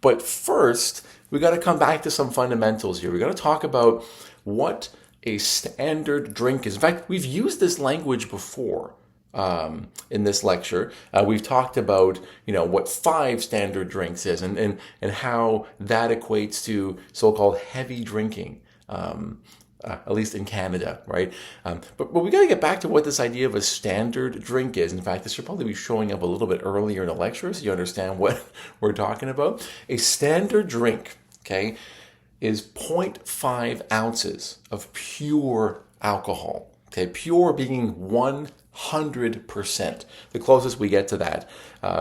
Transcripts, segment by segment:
But first, we got to come back to some fundamentals here. We got to talk about what a standard drink is. In fact, we've used this language before in this lecture. We've talked about what 5 standard drinks is, and how that equates to so-called heavy drinking. At least in Canada, right? But we got to get back to what this idea of a standard drink is. In fact, this should probably be showing up a little bit earlier in the lecture so you understand what we're talking about. A standard drink, okay, is 0.5 ounces of pure alcohol. Okay, pure being 100%. The closest we get to that,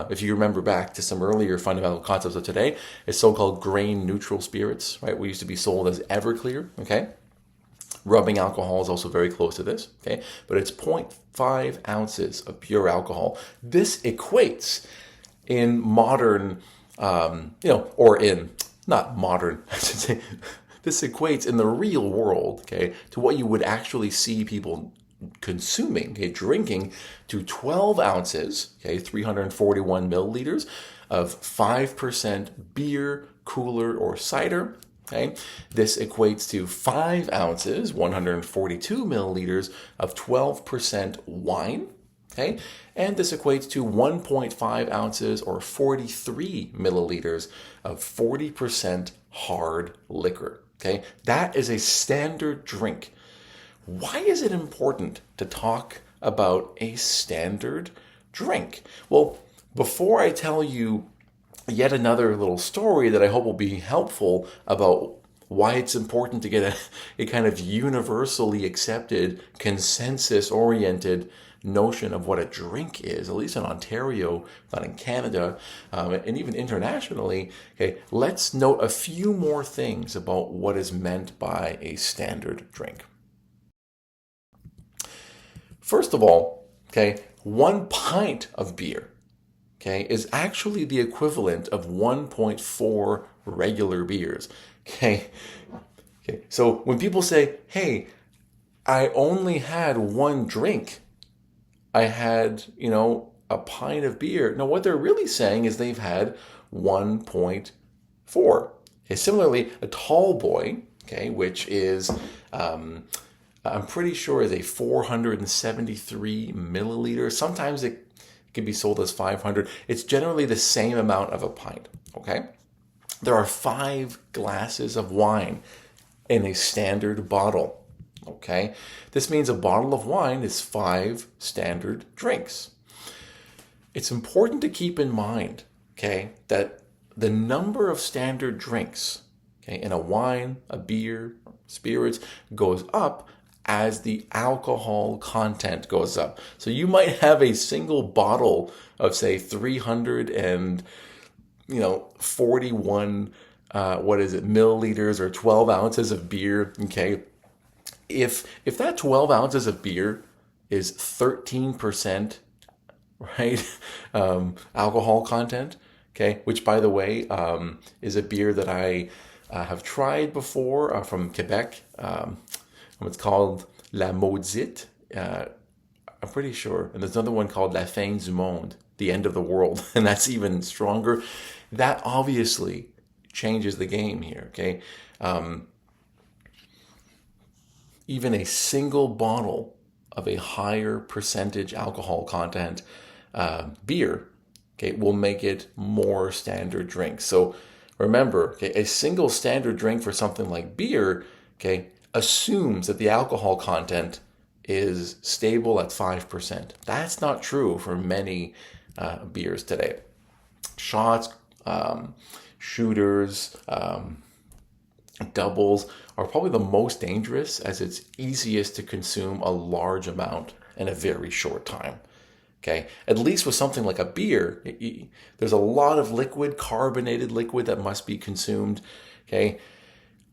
if you remember back to some earlier fundamental concepts of today, is so-called grain neutral spirits, right? We used to be sold as Everclear, okay? Rubbing alcohol is also very close to this, okay? But it's 0.5 ounces of pure alcohol. This equates in modern, or in, not modern, I should say, this equates in the real world, okay, to what you would actually see people consuming, okay, drinking, to 12 ounces, okay, 341 milliliters of 5% beer, cooler, or cider. Okay, this equates to 5 ounces, 142 milliliters of 12% wine. Okay, and this equates to 1.5 ounces or 43 milliliters of 40% hard liquor. Okay, that is a standard drink. Why is it important to talk about a standard drink? Well, before I tell you yet another little story that I hope will be helpful about why it's important to get a kind of universally accepted, consensus-oriented notion of what a drink is, at least in Ontario, not in Canada, and even internationally. Okay, let's note a few more things about what is meant by a standard drink. First of all, okay, 1 pint of beer, okay, is actually the equivalent of 1.4 regular beers. Okay. So when people say, hey, I only had one drink, I had, a pint of beer. No, what they're really saying is they've had 1.4. Okay, similarly, a tall boy, okay, which is, I'm pretty sure is a 473 milliliters. Sometimes it can be sold as 500. It's generally the same amount of a pint, okay? There are 5 glasses of wine in a standard bottle, okay? This means a bottle of wine is 5 standard drinks. It's important to keep in mind, okay, that the number of standard drinks, okay, in a wine, a beer, spirits, goes up as the alcohol content goes up. So you might have a single bottle of, say, 341 milliliters or 12 ounces of beer. Okay, if that 12 ounces of beer is 13%, right, alcohol content, okay, which by the way is a beer that I have tried before from Quebec. It's called La Maudite. I'm pretty sure. And there's another one called La Fin du Monde, the end of the world. And that's even stronger. That obviously changes the game here, okay? Even a single bottle of a higher percentage alcohol content beer, okay, will make it more standard drink. So remember, okay, a single standard drink for something like beer, okay, assumes that the alcohol content is stable at 5%. That's not true for many beers today. Shots, shooters, doubles are probably the most dangerous, as it's easiest to consume a large amount in a very short time. Okay, at least with something like a beer, there's a lot of liquid, carbonated liquid that must be consumed. Okay,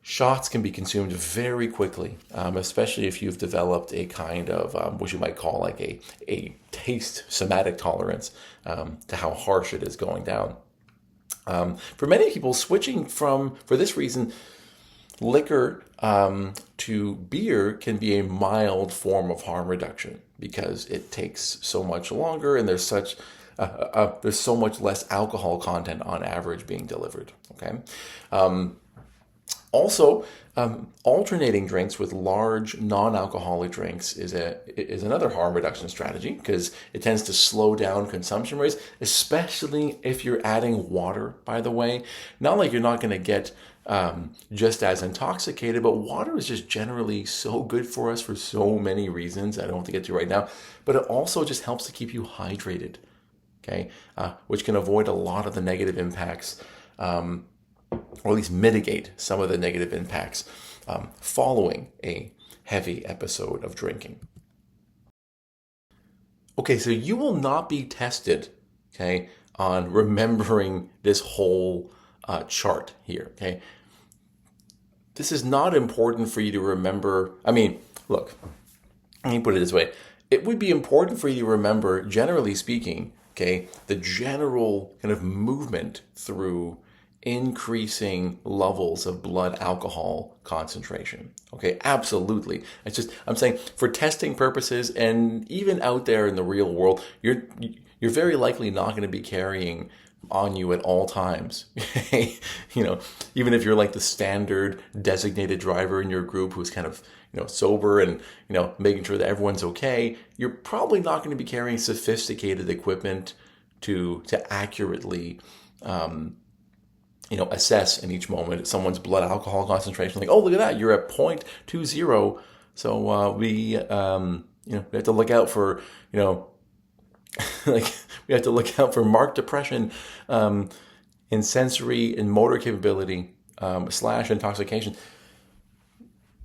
shots can be consumed very quickly, especially if you've developed a kind of what you might call like a taste somatic tolerance to how harsh it is going down. For many people, switching for this reason, liquor to beer can be a mild form of harm reduction because it takes so much longer and there's such there's so much less alcohol content on average being delivered. Okay. Also, alternating drinks with large non-alcoholic drinks is another harm reduction strategy, because it tends to slow down consumption rates, especially if you're adding water, by the way. Not like you're not going to get just as intoxicated, but water is just generally so good for us for so many reasons I don't have to get to right now. But it also just helps to keep you hydrated, okay, which can avoid a lot of the negative impacts, or at least mitigate some of the negative impacts following a heavy episode of drinking. Okay, so you will not be tested, okay, on remembering this whole chart here, okay? This is not important for you to remember. I mean, look, let me put it this way. It would be important for you to remember, generally speaking, okay, the general kind of movement through increasing levels of blood alcohol concentration. Okay, absolutely. It's just, I'm saying for testing purposes, and even out there in the real world, you're very likely not going to be carrying on you at all times. Even if you're like the standard designated driver in your group who's kind of, sober and, making sure that everyone's okay, you're probably not going to be carrying sophisticated equipment to accurately assess in each moment someone's blood alcohol concentration. Like, oh, look at that, you're at 0.20. So we have to look out for, like we have to look out for marked depression in sensory and motor capability / intoxication.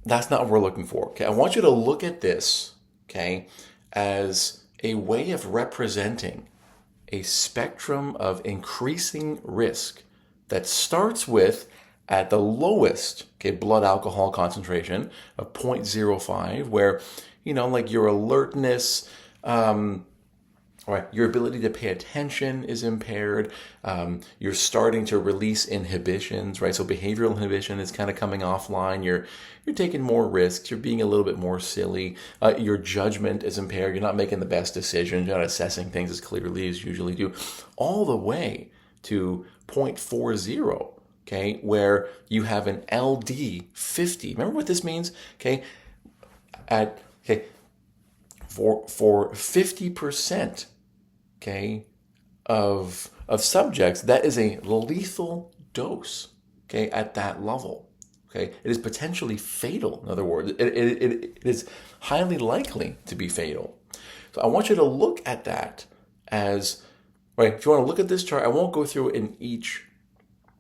That's not what we're looking for. Okay, I want you to look at this, okay, as a way of representing a spectrum of increasing risk that starts with, at the lowest, okay, blood alcohol concentration of 0.05, where, like your alertness, right, your ability to pay attention is impaired. You're starting to release inhibitions, right? So behavioral inhibition is kind of coming offline. You're taking more risks. You're being a little bit more silly. Your judgment is impaired. You're not making the best decisions. You're not assessing things as clearly as you usually do. All the way to 0.40, okay, where you have an LD 50. Remember what this means? Okay, for 50%, okay, of subjects, that is a lethal dose, okay, at that level. Okay, it is potentially fatal. In other words, it is highly likely to be fatal. So I want you to look at that as, right, if you want to look at this chart, I won't go through it in each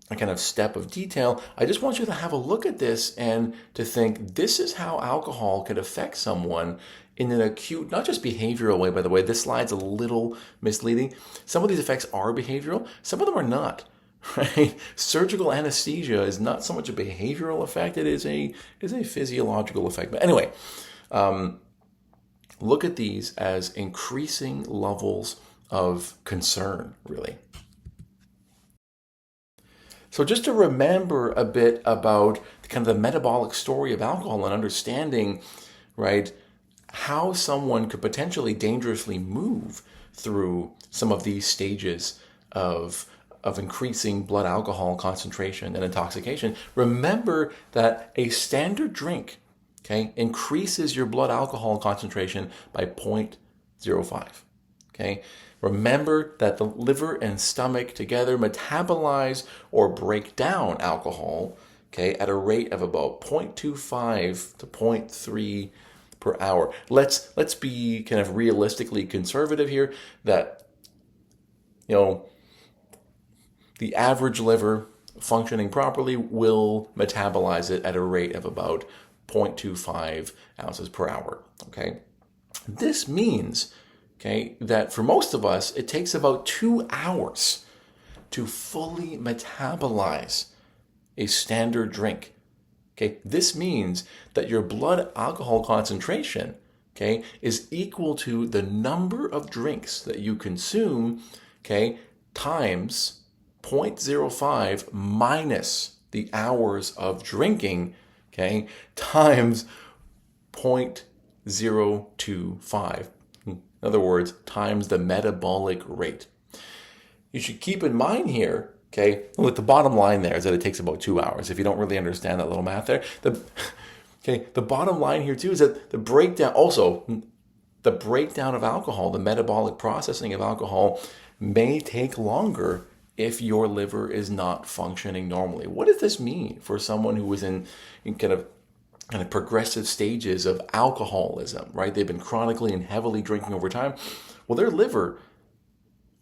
kind of step of detail. I just want you to have a look at this and to think, this is how alcohol could affect someone in an acute, not just behavioral way, by the way. This slide's a little misleading. Some of these effects are behavioral, some of them are not. Right? Surgical anesthesia is not so much a behavioral effect, it is a physiological effect. But anyway, look at these as increasing levels of concern, really. So just to remember a bit about kind of the metabolic story of alcohol and understanding, right, how someone could potentially dangerously move through some of these stages of increasing blood alcohol concentration and intoxication. Remember that a standard drink, okay, increases your blood alcohol concentration by 0.05. Okay, remember that the liver and stomach together metabolize or break down alcohol, okay, at a rate of about 0.25 to 0.3 per hour. Let's be kind of realistically conservative here, that the average liver functioning properly will metabolize it at a rate of about 0.25 ounces per hour. Okay, this means, okay, that for most of us, it takes about 2 hours to fully metabolize a standard drink. Okay, this means that your blood alcohol concentration, okay, is equal to the number of drinks that you consume, okay, times 0.05 minus the hours of drinking, okay, times 0.025. In other words, times the metabolic rate. you should keep in mind here, okay, look, the bottom line there is that it takes about 2 hours. If you don't really understand that little math there, the bottom line here too is that the breakdown of alcohol, the metabolic processing of alcohol may take longer if your liver is not functioning normally. What does this mean for someone who is in kind of progressive stages of alcoholism, right? They've been chronically and heavily drinking over time. Well, their liver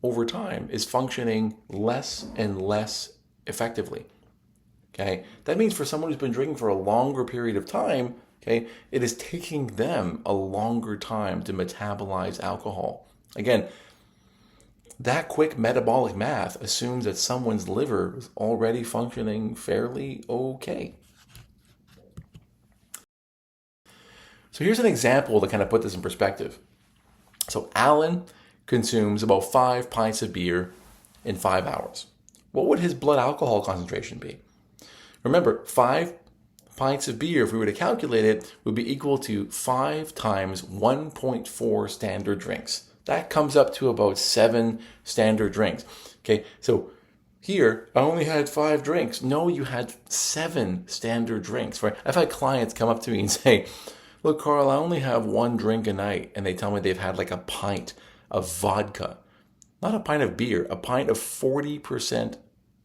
over time is functioning less and less effectively. Okay, that means for someone who's been drinking for a longer period of time, okay, it is taking them a longer time to metabolize alcohol. Again, that quick metabolic math assumes that someone's liver is already functioning fairly okay. So here's an example to kind of put this in perspective. So Alan consumes about 5 pints of beer in 5 hours. What would his blood alcohol concentration be? Remember, 5 pints of beer, if we were to calculate it, would be equal to 5 times 1.4 standard drinks. That comes up to about 7 standard drinks. Okay, so here, I only had 5 drinks. No, you had 7 standard drinks, right? I've had clients come up to me and say, look, Carl, I only have 1 drink a night. And they tell me they've had like a pint of vodka. Not a pint of beer, a pint of 40%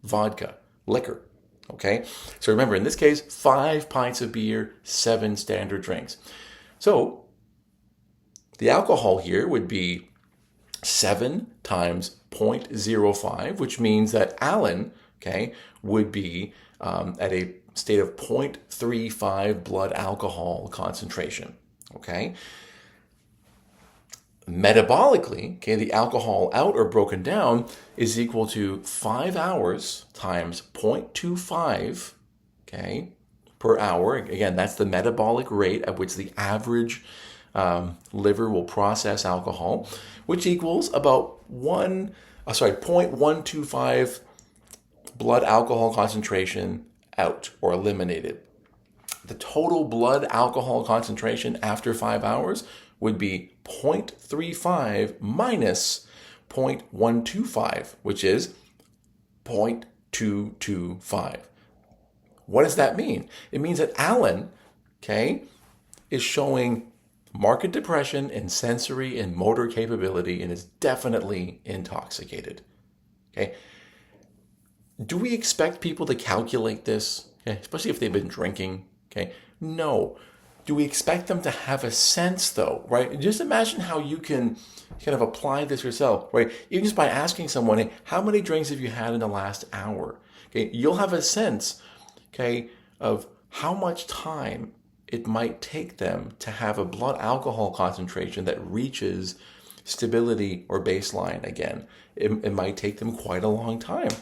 vodka, liquor. Okay, so remember, in this case, 5 pints of beer, 7 standard drinks. So the alcohol here would be 7 times 0.05, which means that Alan, okay, would be at a state of 0.35 blood alcohol concentration. Okay. Metabolically, okay, the alcohol out or broken down is equal to 5 hours times 0.25, okay, per hour. Again, that's the metabolic rate at which the average liver will process alcohol, which equals about 0.125 blood alcohol concentration out or eliminated. The total blood alcohol concentration after 5 hours would be 0.35 minus 0.125, which is 0.225. What does that mean? It means that Alan, okay, is showing marked depression in sensory and motor capability and is definitely intoxicated. Okay. Do we expect people to calculate this? Okay, especially if they've been drinking. Okay. No. Do we expect them to have a sense though, right? Just imagine how you can kind of apply this yourself, right? Even just by asking someone, hey, how many drinks have you had in the last hour? Okay, you'll have a sense, okay, of how much time it might take them to have a blood alcohol concentration that reaches stability or baseline again. It might take them quite a long time.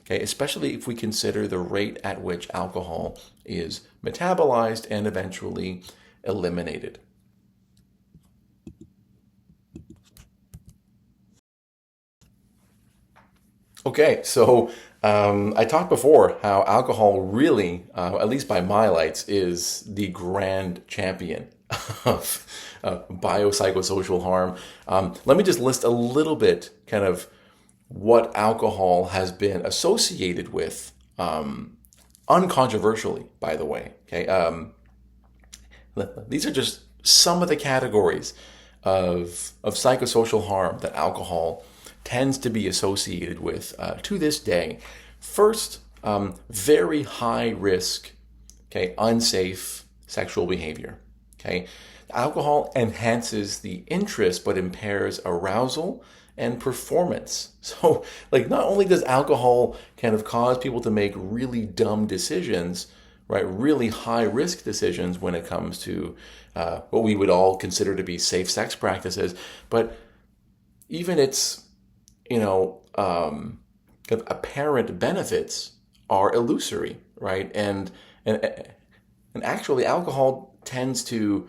Okay, especially if we consider the rate at which alcohol is metabolized and eventually eliminated. Okay, so I talked before how alcohol really, at least by my lights, is the grand champion of biopsychosocial harm. Let me just list a little bit kind of what alcohol has been associated with, uncontroversially, by the way. Okay, these are just some of the categories of psychosocial harm that alcohol tends to be associated with to this day. First, very high risk, okay, unsafe sexual behavior. Okay, alcohol enhances the interest but impairs arousal and performance. So, like, not only does alcohol kind of cause people to make really dumb decisions, right, really high risk decisions when it comes to what we would all consider to be safe sex practices, but even its, kind of apparent benefits are illusory, right? And actually, alcohol tends to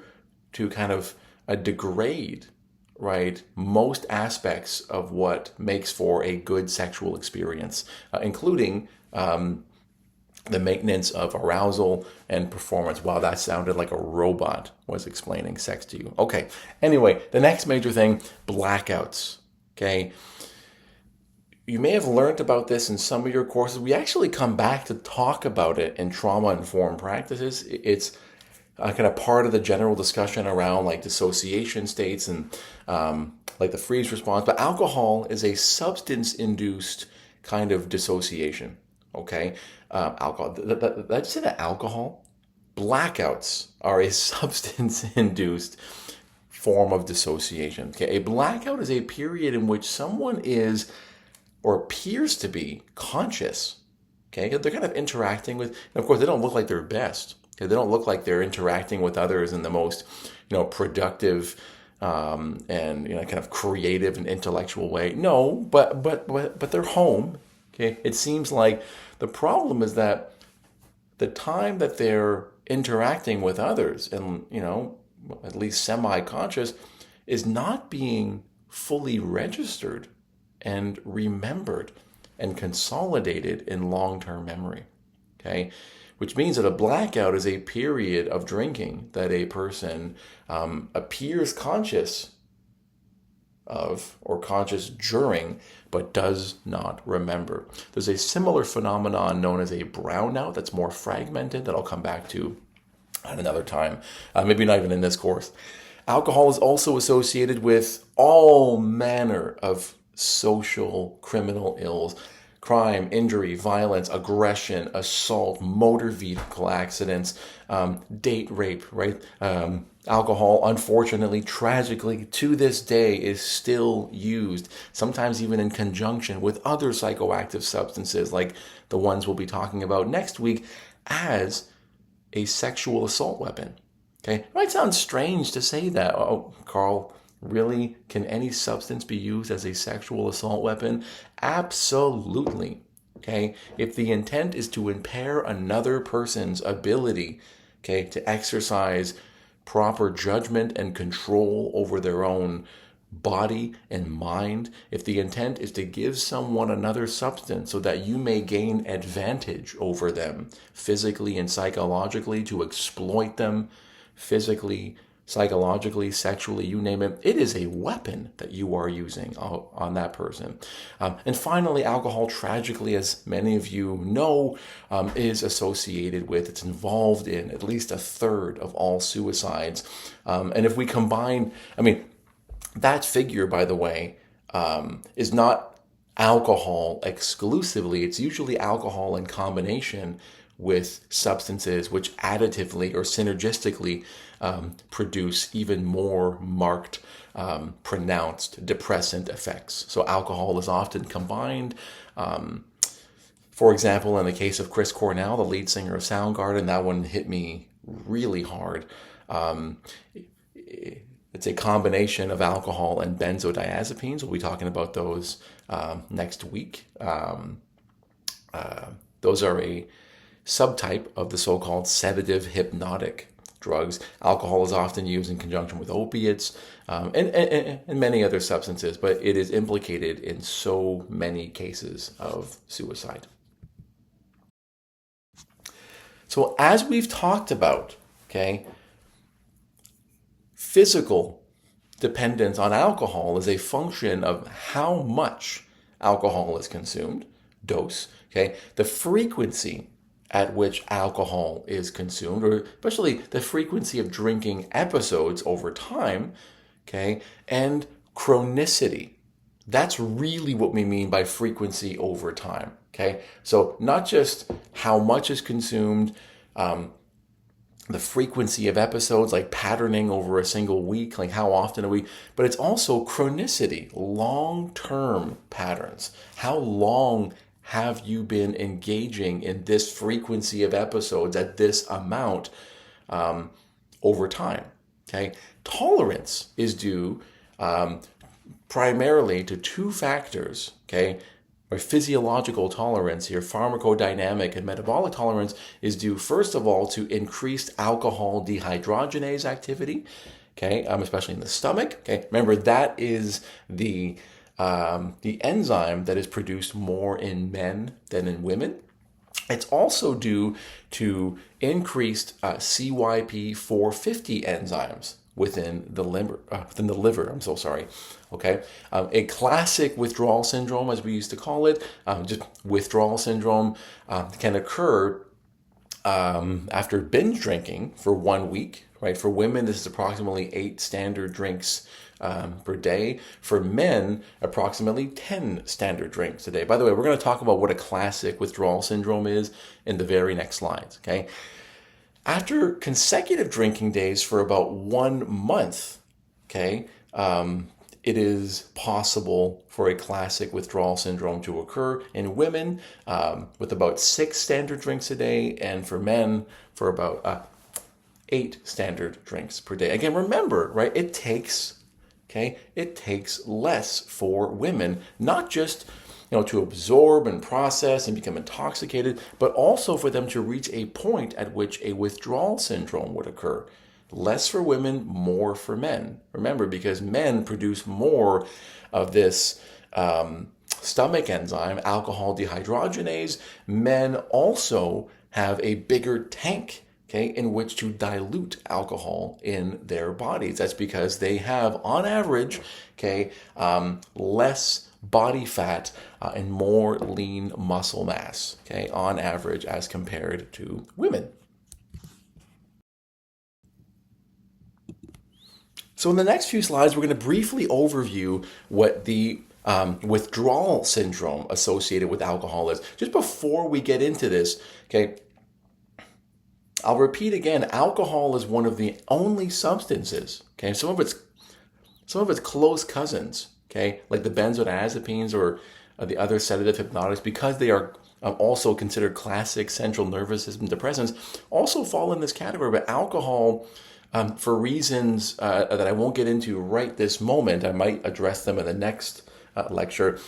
kind of degrade, right, most aspects of what makes for a good sexual experience, including the maintenance of arousal and performance. Wow, that sounded like a robot was explaining sex to you. Okay, anyway, the next major thing, blackouts. Okay, you may have learned about this in some of your courses. We actually come back to talk about it in trauma-informed practices. It's kind of part of the general discussion around like dissociation states and like the freeze response. But alcohol is a substance-induced kind of dissociation. Okay, alcohol. That's say that alcohol. Blackouts are a substance-induced form of dissociation. Okay, a blackout is a period in which someone is or appears to be conscious. Okay, they're kind of interacting with. And of course, they don't look like their best. Okay? They don't look like they're interacting with others in the most, productive and kind of creative and intellectual way. No, but they're home. Okay, it seems like the problem is that the time that they're interacting with others and at least semi-conscious is not being fully registered and remembered and consolidated in long-term memory. Okay, which means that a blackout is a period of drinking that a person appears conscious of or conscious during, but does not remember. There's a similar phenomenon known as a brownout that's more fragmented that I'll come back to at another time, maybe not even in this course. Alcohol is also associated with all manner of social criminal ills. Crime, injury, violence, aggression, assault, motor vehicle accidents, date rape, right? Alcohol, unfortunately, tragically, to this day is still used, sometimes even in conjunction with other psychoactive substances like the ones we'll be talking about next week, as a sexual assault weapon. Okay, it might sound strange to say that. Oh, Carl, really? Can any substance be used as a sexual assault weapon? Absolutely. Okay, if the intent is to impair another person's ability, okay, to exercise proper judgment and control over their own body and mind, if the intent is to give someone another substance so that you may gain advantage over them physically and psychologically, to exploit them physically, psychologically, sexually, you name it, it is a weapon that you are using on that person. And finally, alcohol, tragically, as many of you know, is associated with, it's involved in at least a third of all suicides. And if we combine, that figure, by the way, is not alcohol exclusively. It's usually alcohol in combination with substances which additively or synergistically produce even more marked, pronounced depressant effects. So alcohol is often combined. For example, in the case of Chris Cornell, the lead singer of Soundgarden, that one hit me really hard. It's a combination of alcohol and benzodiazepines. We'll be talking about those next week. Those are a subtype of the so-called sedative hypnotic drugs. Alcohol is often used in conjunction with opiates and many other substances, but it is implicated in so many cases of suicide. So as we've talked about, okay, physical dependence on alcohol is a function of how much alcohol is consumed, dose, okay, the frequency at which alcohol is consumed, or especially the frequency of drinking episodes over time, okay, and chronicity. That's really what we mean by frequency over time, okay? So not just how much is consumed, the frequency of episodes, like patterning over a single week, like how often a week, but it's also chronicity, long-term patterns. How long have you been engaging in this frequency of episodes at this amount over time? Okay, tolerance is due primarily to two factors. Okay, or physiological tolerance here, pharmacodynamic and metabolic tolerance is due first of all to increased alcohol dehydrogenase activity. Okay, especially in the stomach. Okay, remember that is the enzyme that is produced more in men than in women. It's also due to increased CYP450 enzymes, within the liver. I'm so sorry. Okay, a classic withdrawal syndrome, as we used to call it, just withdrawal syndrome, can occur after binge drinking for 1 week. Right, for women, this is approximately 8 standard drinks per day. For men, approximately 10 standard drinks a day. By the way, we're going to talk about what a classic withdrawal syndrome is in the very next slides. Okay. After consecutive drinking days for about 1 month, okay, it is possible for a classic withdrawal syndrome to occur in women with about 6 standard drinks a day, and for men for about 8 standard drinks per day. Again, remember, right? It takes less for women, not just to absorb and process and become intoxicated, but also for them to reach a point at which a withdrawal syndrome would occur. Less for women, more for men. Remember, because men produce more of this stomach enzyme, alcohol dehydrogenase, men also have a bigger tank, in which to dilute alcohol in their bodies. That's because they have, on average, less body fat and more lean muscle mass, on average, as compared to women. So in the next few slides, we're going to briefly overview what the withdrawal syndrome associated with alcohol is. Just before we get into this, I'll repeat again, alcohol is one of the only substances, some of its close cousins, like the benzodiazepines or the other sedative hypnotics, because they are also considered classic central nervous system depressants, also fall in this category. But alcohol, for reasons that I won't get into right this moment, I might address them in the next lecture,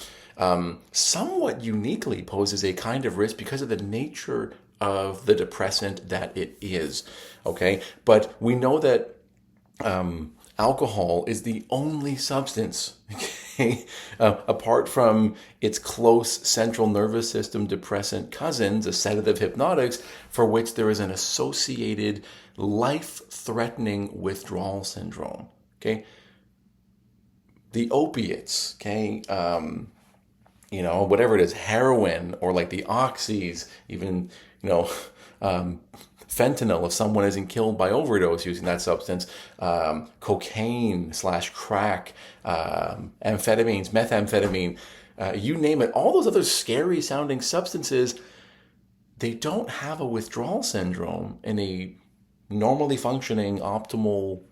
somewhat uniquely poses a kind of risk because of the nature of the depressant that it is. But we know that alcohol is the only substance, apart from its close central nervous system depressant cousins, the sedative hypnotics, for which there is an associated life-threatening withdrawal syndrome. The opiates, whatever it is, heroin, or like the oxys, even, fentanyl if someone isn't killed by overdose using that substance, cocaine/crack, amphetamines, methamphetamine, you name it, all those other scary sounding substances, they don't have a withdrawal syndrome in a normally functioning, optimal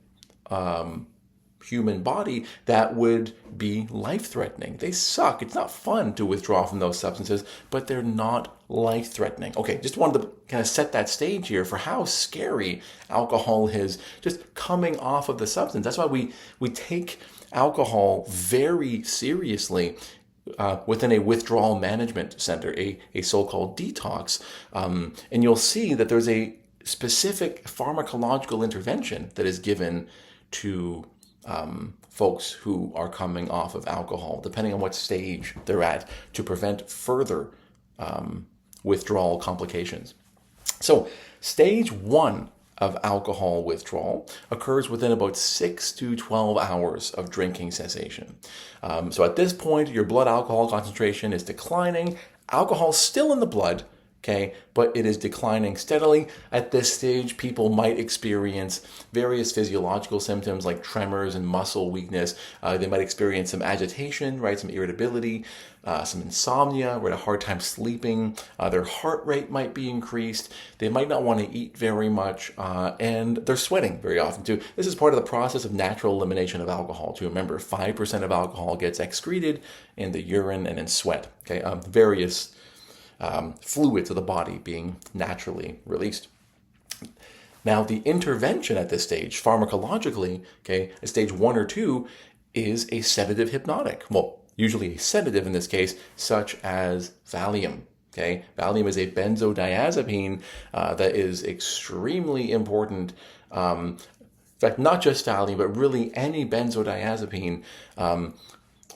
human body that would be life-threatening. They suck. It's not fun to withdraw from those substances, but they're not life-threatening. Just wanted to kind of set that stage here for how scary alcohol is just coming off of the substance. That's why we take alcohol very seriously within a withdrawal management center, a so-called detox. And you'll see that there's a specific pharmacological intervention that is given to folks who are coming off of alcohol, depending on what stage they're at, to prevent further withdrawal complications. So stage 1 of alcohol withdrawal occurs within about 6 to 12 hours of drinking cessation. So at this point, your blood alcohol concentration is declining. Alcohol's still in the blood, but it is declining steadily. At this stage, people might experience various physiological symptoms like tremors and muscle weakness. They might experience some agitation, some irritability, some insomnia, a hard time sleeping. Their heart rate might be increased. They might not want to eat very much, and they're sweating very often too. This is part of the process of natural elimination of alcohol too. Remember, 5% of alcohol gets excreted in the urine and in sweat. Various fluids of the body being naturally released. Now, the intervention at this stage, pharmacologically, at stage 1 or 2, is a sedative hypnotic. Well, usually a sedative in this case, such as Valium. Valium is a benzodiazepine that is extremely important. In fact, not just Valium, but really any benzodiazepine.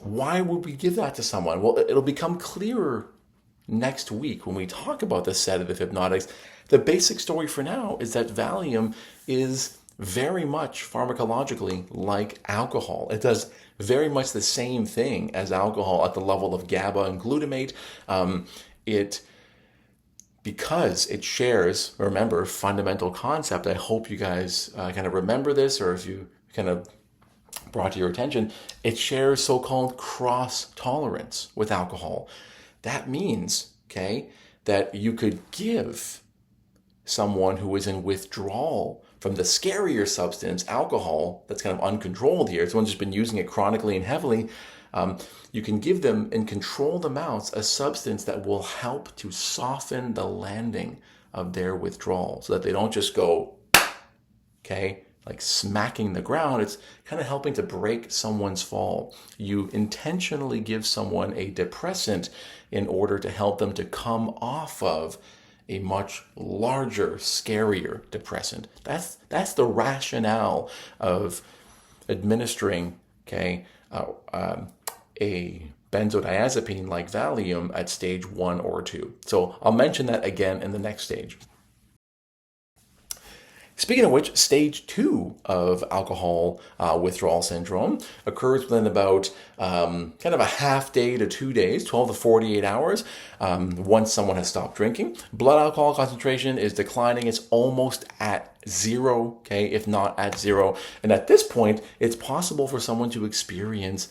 Why would we give that to someone? Well, it'll become clearer next week when we talk about the sedative hypnotics. The basic story for now is that Valium is very much pharmacologically like alcohol. It does very much the same thing as alcohol at the level of GABA and glutamate. Because it shares, remember, fundamental concept. I hope you guys kind of remember this, or if you kind of brought to your attention, it shares so-called cross-tolerance with alcohol. That means, okay, that you could give someone who is in withdrawal from the scarier substance, alcohol, that's kind of uncontrolled here, someone's just been using it chronically and heavily, you can give them in controlled amounts a substance that will help to soften the landing of their withdrawal so that they don't just go, okay, like smacking the ground. It's kind of helping to break someone's fall. You intentionally give someone a depressant in order to help them to come off of a much larger, scarier depressant. That's the rationale of administering, okay, a benzodiazepine like Valium at stage 1 or 2. So I'll mention that again in the next stage. Speaking of which, stage 2 of alcohol withdrawal syndrome occurs within about kind of a half day to 2 days, 12 to 48 hours, once someone has stopped drinking. Blood alcohol concentration is declining. It's almost at zero, okay, if not at zero. And at this point, it's possible for someone to experience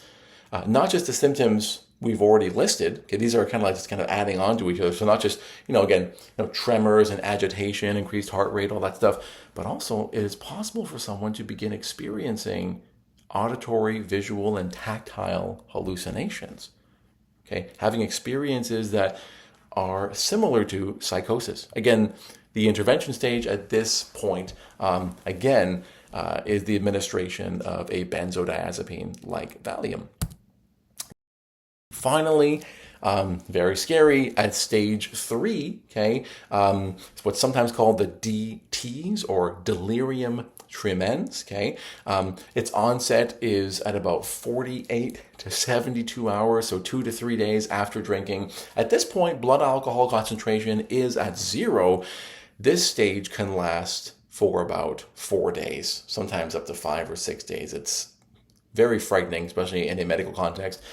not just the symptoms we've already listed. Okay, these are kind of like just kind of adding on to each other. So not just, tremors and agitation, increased heart rate, all that stuff, but also it is possible for someone to begin experiencing auditory, visual, and tactile hallucinations. Okay, having experiences that are similar to psychosis. Again, the intervention stage at this point, is the administration of a benzodiazepine like Valium. Finally, very scary, at stage 3, okay, it's what's sometimes called the DTs, or delirium tremens, okay. Its onset is at about 48 to 72 hours, so 2 to 3 days after drinking. At this point, blood alcohol concentration is at zero. This stage can last for about 4 days, sometimes up to 5 or 6 days. It's very frightening, especially in a medical context.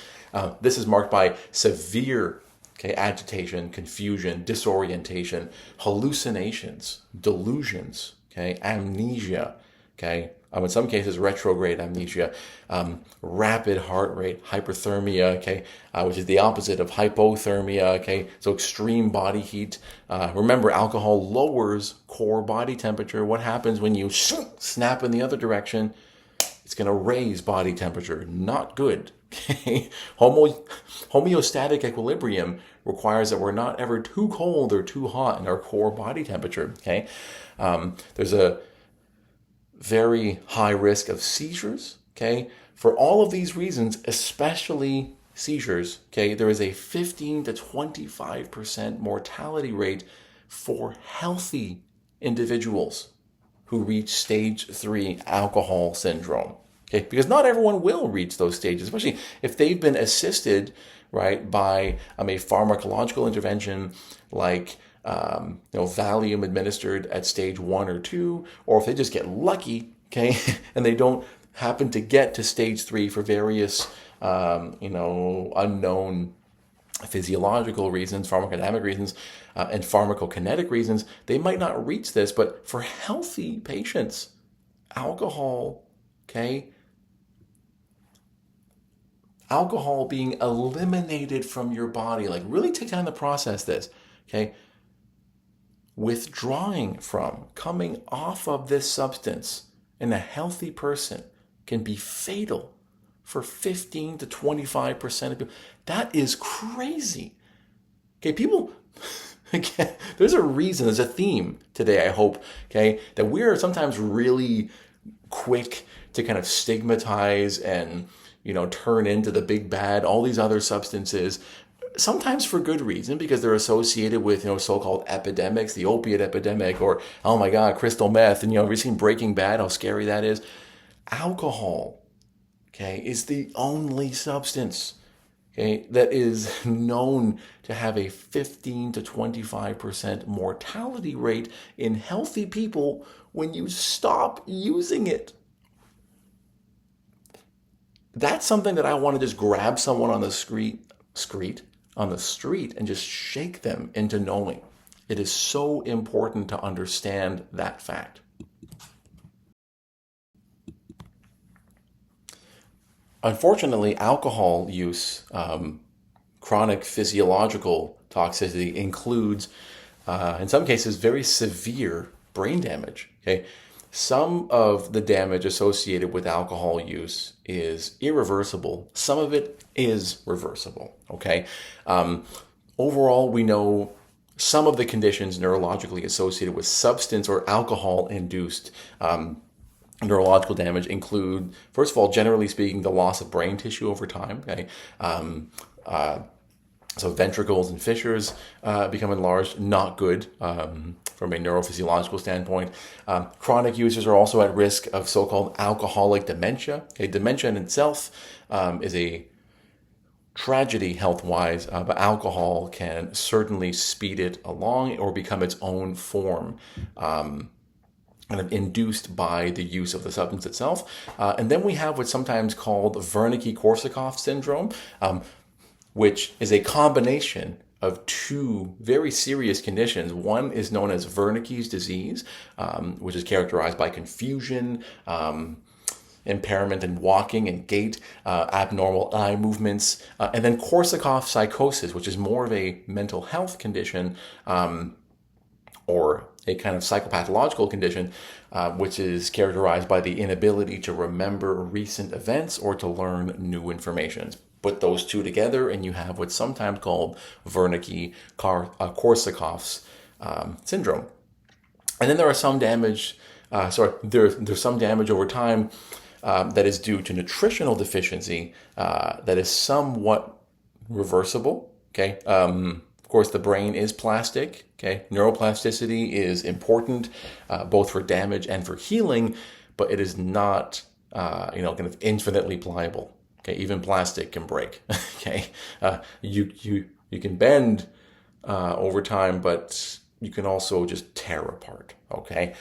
This is marked by severe agitation, confusion, disorientation, hallucinations, delusions, amnesia, in some cases retrograde amnesia, rapid heart rate, hyperthermia, which is the opposite of hypothermia, so extreme body heat. Remember, alcohol lowers core body temperature. What happens when you snap in the other direction? It's going to raise body temperature. Not good. Homeostatic equilibrium requires that we're not ever too cold or too hot in our core body temperature. There's a very high risk of seizures. For all of these reasons, especially seizures, there is a 15 to 25% mortality rate for healthy individuals who reach stage 3 alcohol syndrome. Because not everyone will reach those stages, especially if they've been assisted, right, by a pharmacological intervention like Valium administered at stage 1 or 2, or if they just get lucky, and they don't happen to get to stage 3 for various, unknown physiological reasons, pharmacodynamic reasons, and pharmacokinetic reasons, they might not reach this. But for healthy patients, alcohol being eliminated from your body, like really take time to process this, withdrawing from, coming off of this substance in a healthy person can be fatal for 15 to 25% of people. That is crazy. People, again, there's a reason, there's a theme today, I hope, that we're sometimes really quick to kind of stigmatize and turn into the big bad, all these other substances, sometimes for good reason, because they're associated with, so-called epidemics, the opiate epidemic, or, oh my God, crystal meth. And, have you seen Breaking Bad, how scary that is? Alcohol, is the only substance, okay, that is known to have a 15 to 25% mortality rate in healthy people when you stop using it. That's something that I want to just grab someone on the street and just shake them into knowing. It is so important to understand that fact. Unfortunately, alcohol use, chronic physiological toxicity includes, in some cases, very severe brain damage. Okay, some of the damage associated with alcohol use is irreversible. Some of it is reversible. Okay, overall, we know some of the conditions neurologically associated with substance or alcohol-induced neurological damage include, first of all, generally speaking, the loss of brain tissue over time. Okay, so ventricles and fissures become enlarged, not good from a neurophysiological standpoint. Chronic users are also at risk of so-called alcoholic dementia. Okay, dementia in itself is a tragedy health-wise, but alcohol can certainly speed it along or become its own form. Kind of induced by the use of the substance itself. And then we have what's sometimes called Wernicke-Korsakoff syndrome, which is a combination of two very serious conditions. One is known as Wernicke's disease, which is characterized by confusion, impairment in walking and gait, abnormal eye movements, and then Korsakoff psychosis, which is more of a mental health condition, or a kind of psychopathological condition, which is characterized by the inability to remember recent events or to learn new information. Put those two together and you have what's sometimes called Wernicke-Korsakoff's syndrome. And then there are some damage, there's some damage over time that is due to nutritional deficiency that is somewhat reversible. Okay. Of course, the brain is plastic. Okay, neuroplasticity is important both for damage and for healing, but it is not, kind of infinitely pliable. Okay, even plastic can break. Okay, you can bend over time, but you can also just tear apart. Okay,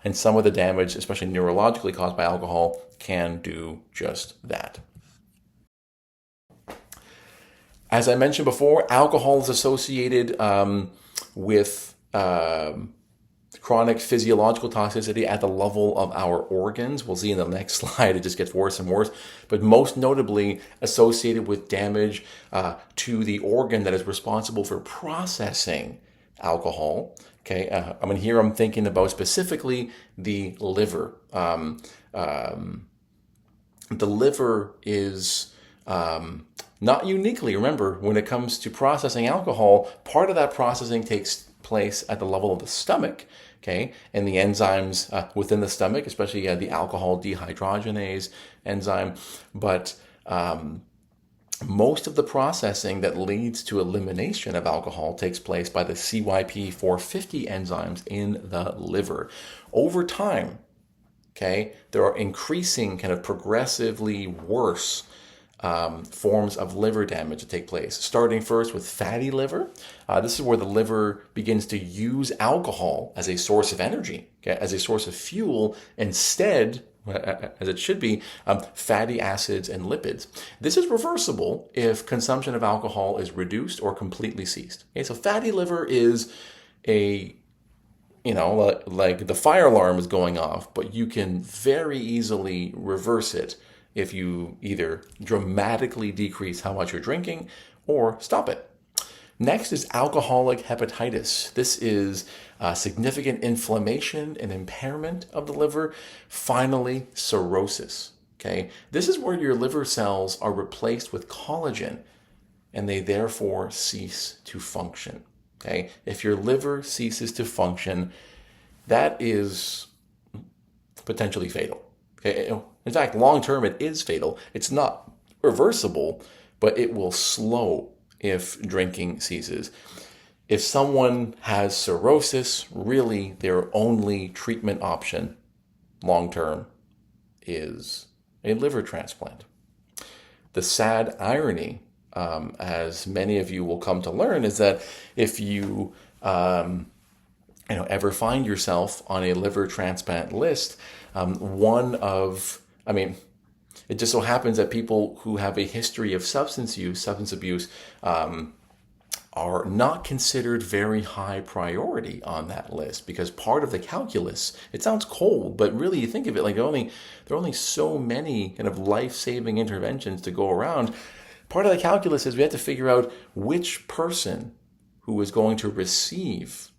and some of the damage, especially neurologically caused by alcohol, can do just that. As I mentioned before, alcohol is associated with chronic physiological toxicity at the level of our organs. We'll see in the next slide, it just gets worse and worse. But most notably associated with damage to the organ that is responsible for processing alcohol. Okay, I'm thinking about specifically the liver. The liver is not uniquely, remember, when it comes to processing alcohol, part of that processing takes place at the level of the stomach, okay, and the enzymes within the stomach, especially the alcohol dehydrogenase enzyme, but most of the processing that leads to elimination of alcohol takes place by the CYP450 enzymes in the liver. Over time, okay, there are increasing kind of progressively worse forms of liver damage that take place, starting first with fatty liver. This is where the liver begins to use alcohol as a source of energy, okay, as a source of fuel, instead, as it should be, fatty acids and lipids. This is reversible if consumption of alcohol is reduced or completely ceased. Okay, so fatty liver is like the fire alarm is going off, but you can very easily reverse it if you either dramatically decrease how much you're drinking or stop it. Next is alcoholic hepatitis. This is significant inflammation and impairment of the liver. Finally, cirrhosis. Okay, this is where your liver cells are replaced with collagen and they therefore cease to function. Okay, if your liver ceases to function, that is potentially fatal. Okay, in fact, long term, it is fatal. It's not reversible, but it will slow if drinking ceases. If someone has cirrhosis, really their only treatment option long term is a liver transplant. The sad irony as many of you will come to learn, is that if you ever find yourself on a liver transplant list, it just so happens that people who have a history of substance abuse, are not considered very high priority on that list, because part of the calculus, it sounds cold, but really you think of it like there are only so many kind of life-saving interventions to go around. Part of the calculus is we have to figure out which person who is going to receive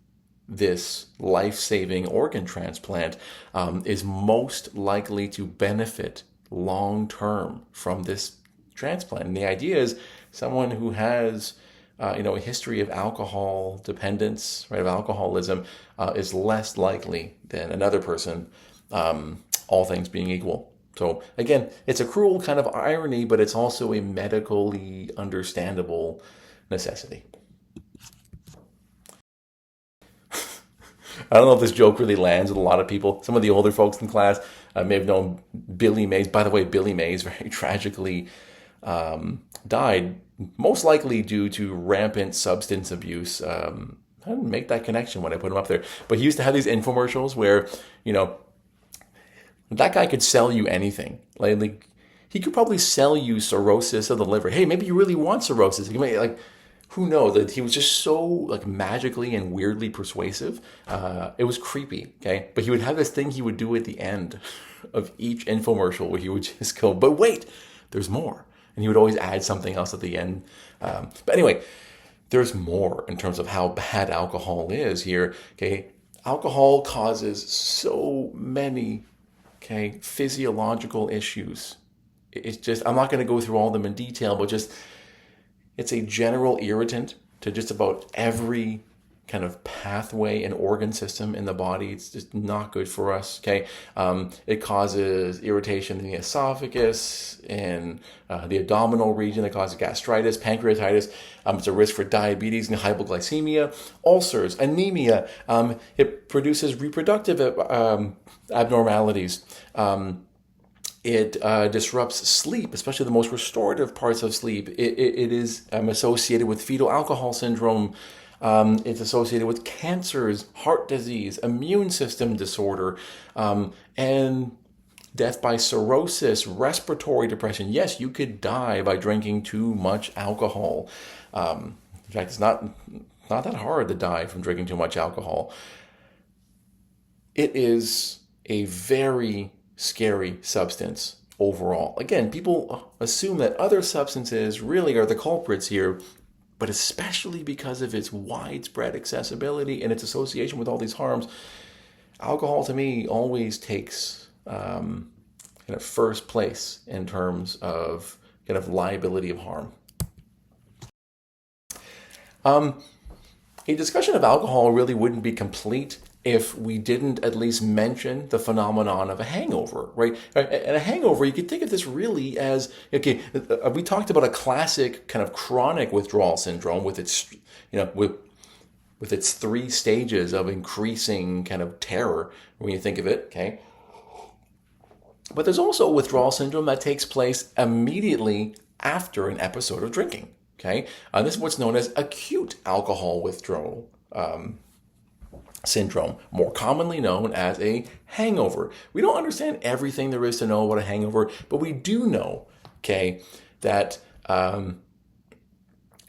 this life-saving organ transplant is most likely to benefit long-term from this transplant. And the idea is someone who has a history of alcohol dependence, right, of alcoholism, is less likely than another person, all things being equal. So again, it's a cruel kind of irony, but it's also a medically understandable necessity. I don't know if this joke really lands with a lot of people. Some of the older folks in class may have known Billy Mays. By the way, Billy Mays very tragically died, most likely due to rampant substance abuse. I didn't make that connection when I put him up there. But he used to have these infomercials where, that guy could sell you anything. Like he could probably sell you cirrhosis of the liver. Hey, maybe you really want cirrhosis. You may, who knows? That he was just so magically and weirdly persuasive. It was creepy, okay? But he would have this thing he would do at the end of each infomercial where he would just go, but wait, there's more. And he would always add something else at the end. But anyway, there's more in terms of how bad alcohol is here, okay? Alcohol causes so many, physiological issues. It's just, I'm not going to go through all of them in detail, but just, it's a general irritant to just about every kind of pathway and organ system in the body. It's just not good for us, okay? It causes irritation in the esophagus and the abdominal region that causes gastritis, pancreatitis. It's a risk for diabetes and hypoglycemia, ulcers, anemia. It produces reproductive abnormalities. It disrupts sleep, especially the most restorative parts of sleep. It is associated with fetal alcohol syndrome. It's associated with cancers, heart disease, immune system disorder, and death by cirrhosis, respiratory depression. Yes, you could die by drinking too much alcohol. In fact, it's not that hard to die from drinking too much alcohol. It is a very scary substance overall. Again, people assume that other substances really are the culprits here, but especially because of its widespread accessibility and its association with all these harms, alcohol to me always takes first place in terms of liability of harm. A discussion of alcohol really wouldn't be complete if we didn't at least mention the phenomenon of a hangover, right? And a hangover, you could think of this really as, we talked about a classic kind of chronic withdrawal syndrome with its, with its three stages of increasing kind of terror when you think of it, okay? But there's also withdrawal syndrome that takes place immediately after an episode of drinking, okay? This is what's known as acute alcohol withdrawal syndrome, more commonly known as a hangover. We don't understand everything there is to know about a hangover, but we do know, that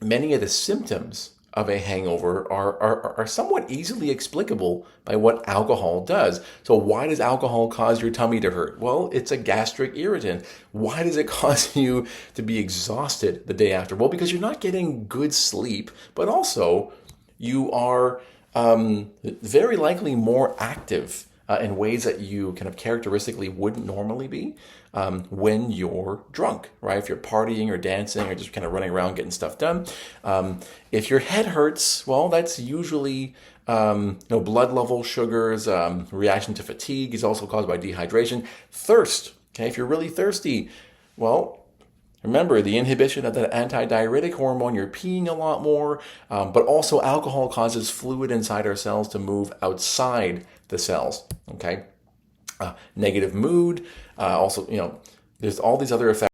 many of the symptoms of a hangover are somewhat easily explicable by what alcohol does. So why does alcohol cause your tummy to hurt? Well, it's a gastric irritant. Why does it cause you to be exhausted the day after? Well, because you're not getting good sleep, but also you are very likely more active in ways that you kind of characteristically wouldn't normally be when you're drunk, right? If you're partying or dancing or just kind of running around getting stuff done. If your head hurts, well, that's usually blood level, sugars, reaction to fatigue is also caused by dehydration. Thirst, if you're really thirsty, well, remember, the inhibition of the antidiuretic hormone, you're peeing a lot more, but also alcohol causes fluid inside our cells to move outside the cells, okay? Negative mood, also, there's all these other effects.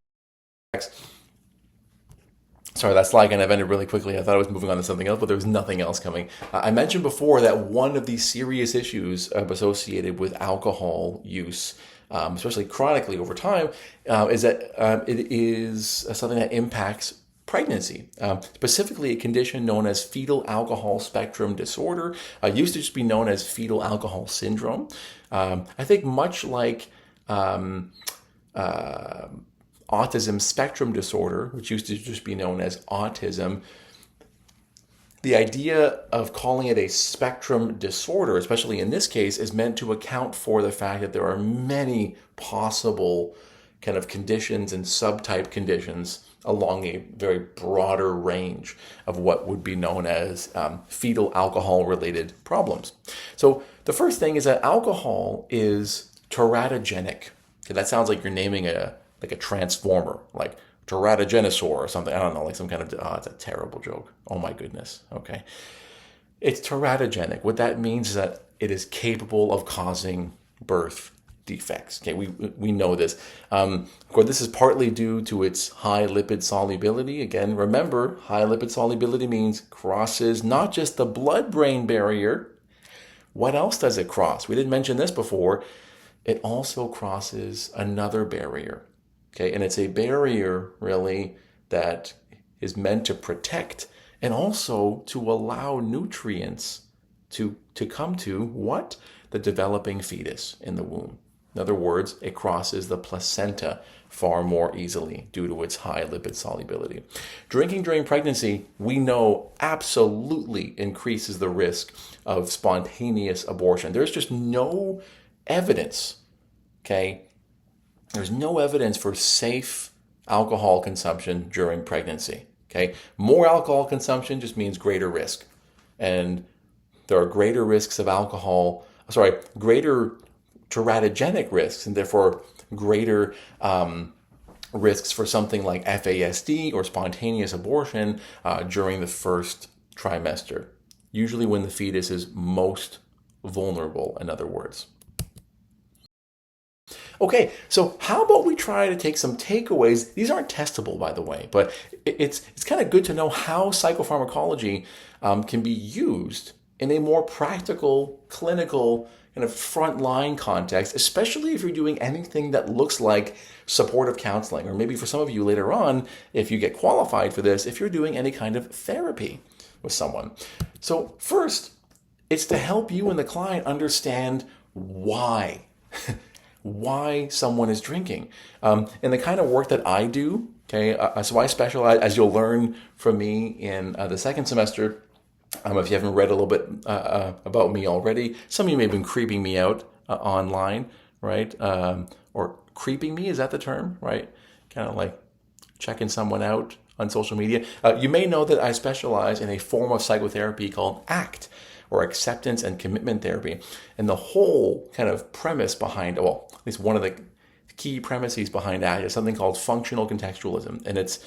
Sorry, that slide kind of ended really quickly. I thought I was moving on to something else, but there was nothing else coming. I mentioned before that one of the serious issues associated with alcohol use, especially chronically over time, is that it is something that impacts pregnancy, specifically a condition known as fetal alcohol spectrum disorder. Used to just be known as fetal alcohol syndrome. I think much like autism spectrum disorder, which used to just be known as autism, the idea of calling it a spectrum disorder, especially in this case, is meant to account for the fact that there are many possible kind of conditions and subtype conditions along a very broader range of what would be known as fetal alcohol-related problems. So the first thing is that alcohol is teratogenic. Okay, that sounds like you're naming a transformer, like Teratogenosaur or something. I don't know, like some kind of, it's a terrible joke. Oh my goodness. Okay. It's teratogenic. What that means is that it is capable of causing birth defects. Okay, we know this. Of course, this is partly due to its high lipid solubility. Again, remember, high lipid solubility means crosses not just the blood-brain barrier. What else does it cross? We didn't mention this before. It also crosses another barrier. Okay, and it's a barrier really that is meant to protect and also to allow nutrients to come to what? The developing fetus in the womb. In other words, it crosses the placenta far more easily due to its high lipid solubility. Drinking during pregnancy, we know, absolutely increases the risk of spontaneous abortion. There's just no evidence, okay? There's no evidence for safe alcohol consumption during pregnancy, okay? More alcohol consumption just means greater risk. And there are greater risks of greater teratogenic risks, and therefore greater risks for something like FASD or spontaneous abortion during the first trimester, usually when the fetus is most vulnerable, in other words. Okay, so how about we try to take some takeaways? These aren't testable, by the way, but it's kind of good to know how psychopharmacology can be used in a more practical, clinical, kind of frontline context, especially if you're doing anything that looks like supportive counseling, or maybe for some of you later on, if you get qualified for this, if you're doing any kind of therapy with someone. So first, it's to help you and the client understand why. Why someone is drinking. And the kind of work that I do, okay, so I specialize, as you'll learn from me in the second semester, if you haven't read a little bit about me already, some of you may have been creeping me out online, right? Or creeping me, is that the term, right? Kind of like checking someone out on social media. You may know that I specialize in a form of psychotherapy called ACT, or acceptance and commitment therapy. And the whole kind of premise behind, well, at least one of the key premises behind ACT is something called functional contextualism. And it's,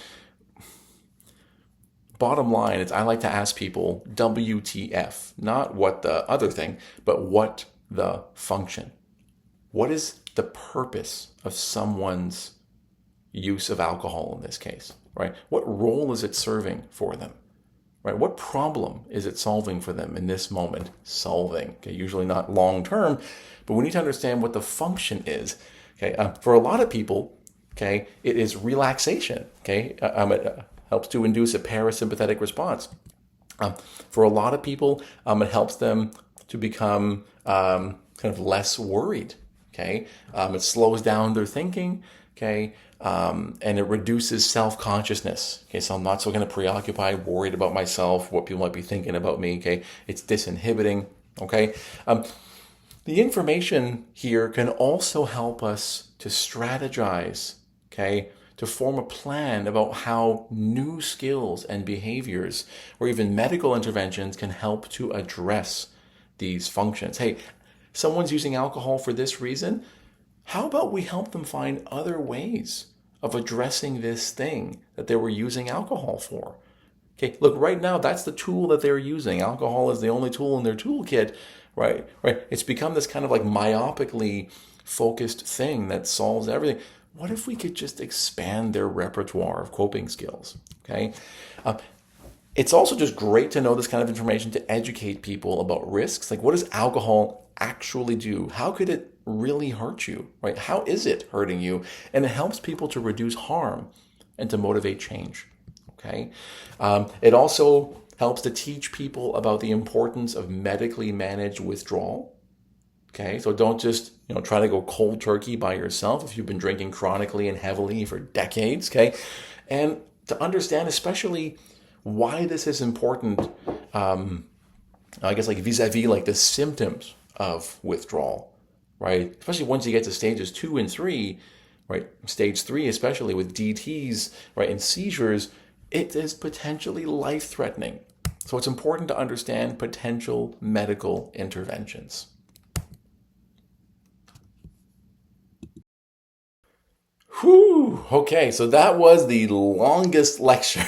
bottom line, I like to ask people WTF, not what the other thing, but what the function. What is the purpose of someone's use of alcohol in this case, right? What role is it serving for them? Right? What problem is it solving for them in this moment? Solving, okay, usually not long term, but we need to understand what the function is. Okay, for a lot of people, okay, it is relaxation. Okay, it helps to induce a parasympathetic response. For a lot of people, it helps them to become kind of less worried. Okay, it slows down their thinking. Okay. And it reduces self-consciousness. Okay, so I'm not so kind of preoccupied, worried about myself, what people might be thinking about me. Okay, it's disinhibiting. Okay, the information here can also help us to strategize. Okay, to form a plan about how new skills and behaviors, or even medical interventions, can help to address these functions. Hey, someone's using alcohol for this reason. How about we help them find other ways of addressing this thing that they were using alcohol for? Okay, look, right now, that's the tool that they're using. Alcohol is the only tool in their toolkit, right? It's become this kind of like myopically focused thing that solves everything. what if we could just expand their repertoire of coping skills? Okay. It's also just great to know this kind of information to educate people about risks. Like, what does alcohol actually do? How could it really hurt you, right? How is it hurting you? And it helps people to reduce harm and to motivate change, okay? It also helps to teach people about the importance of medically managed withdrawal, okay? So don't just, try to go cold turkey by yourself if you've been drinking chronically and heavily for decades, okay? And to understand especially why this is important, I guess like vis-a-vis like the symptoms of withdrawal, right? Especially once you get to stages 2 and 3, right? Stage 3, especially with DTs, right, and seizures, it is potentially life-threatening. So it's important to understand potential medical interventions. Whew. Okay, so that was the longest lecture,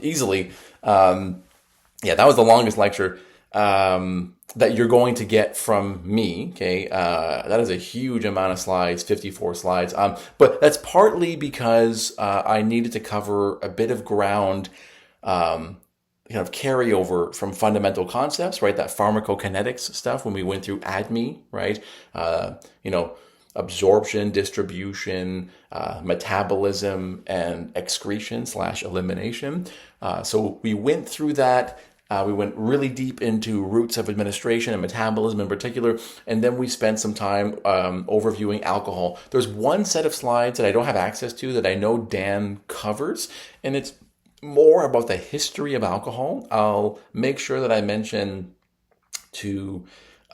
easily. Yeah, that was the longest lecture that you're going to get from me. Okay, that is a huge amount of slides, 54 slides. But that's partly because I needed to cover a bit of ground, kind of carryover from fundamental concepts, right? That pharmacokinetics stuff when we went through ADME, right? Absorption, distribution, metabolism, and excretion/elimination. So we went through that. We went really deep into routes of administration and metabolism in particular, and then we spent some time overviewing alcohol. There's one set of slides that I don't have access to that I know Dan covers, and it's more about the history of alcohol. I'll make sure that I mention to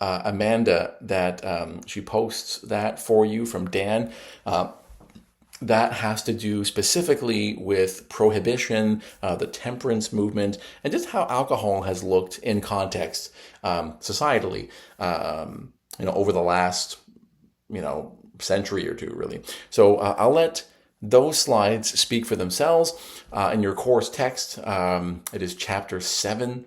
Amanda that she posts that for you from Dan. That has to do specifically with prohibition, the temperance movement, and just how alcohol has looked in context societally, over the last, century or two, really. So I'll let those slides speak for themselves. In your course text, it is chapter 7.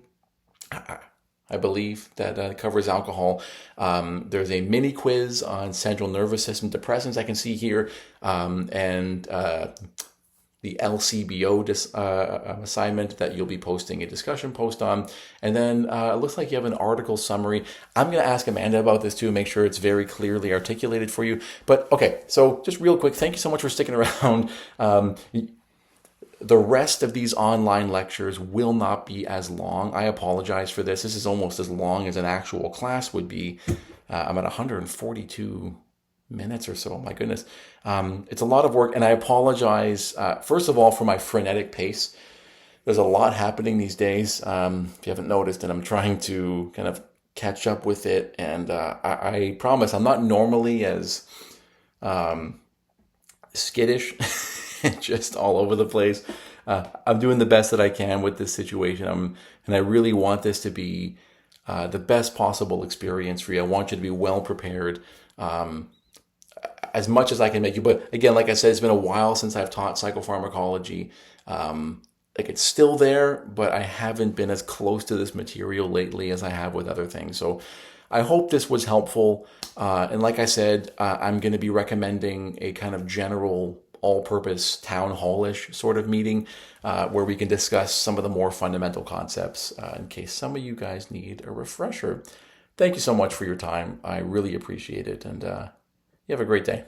I believe that covers alcohol. There's a mini quiz on central nervous system depressants I can see here, and the LCBO assignment that you'll be posting a discussion post on. And then it looks like you have an article summary. I'm going to ask Amanda about this too, make sure it's very clearly articulated for you. But okay, so just real quick, thank you so much for sticking around. The rest of these online lectures will not be as long. I apologize for this. This is almost as long as an actual class would be. I'm at 142 minutes or so. My goodness. It's a lot of work, and I apologize, first of all, for my frenetic pace. There's a lot happening these days. If you haven't noticed, and I'm trying to kind of catch up with it. And I promise I'm not normally as skittish. Just all over the place. I'm doing the best that I can with this situation. And I really want this to be the best possible experience for you. I want you to be well prepared as much as I can make you. But again, like I said, it's been a while since I've taught psychopharmacology. It's still there, but I haven't been as close to this material lately as I have with other things. So I hope this was helpful. And like I said, I'm going to be recommending a kind of general all-purpose town hall-ish sort of meeting where we can discuss some of the more fundamental concepts in case some of you guys need a refresher. Thank you so much for your time. I really appreciate it, and you have a great day.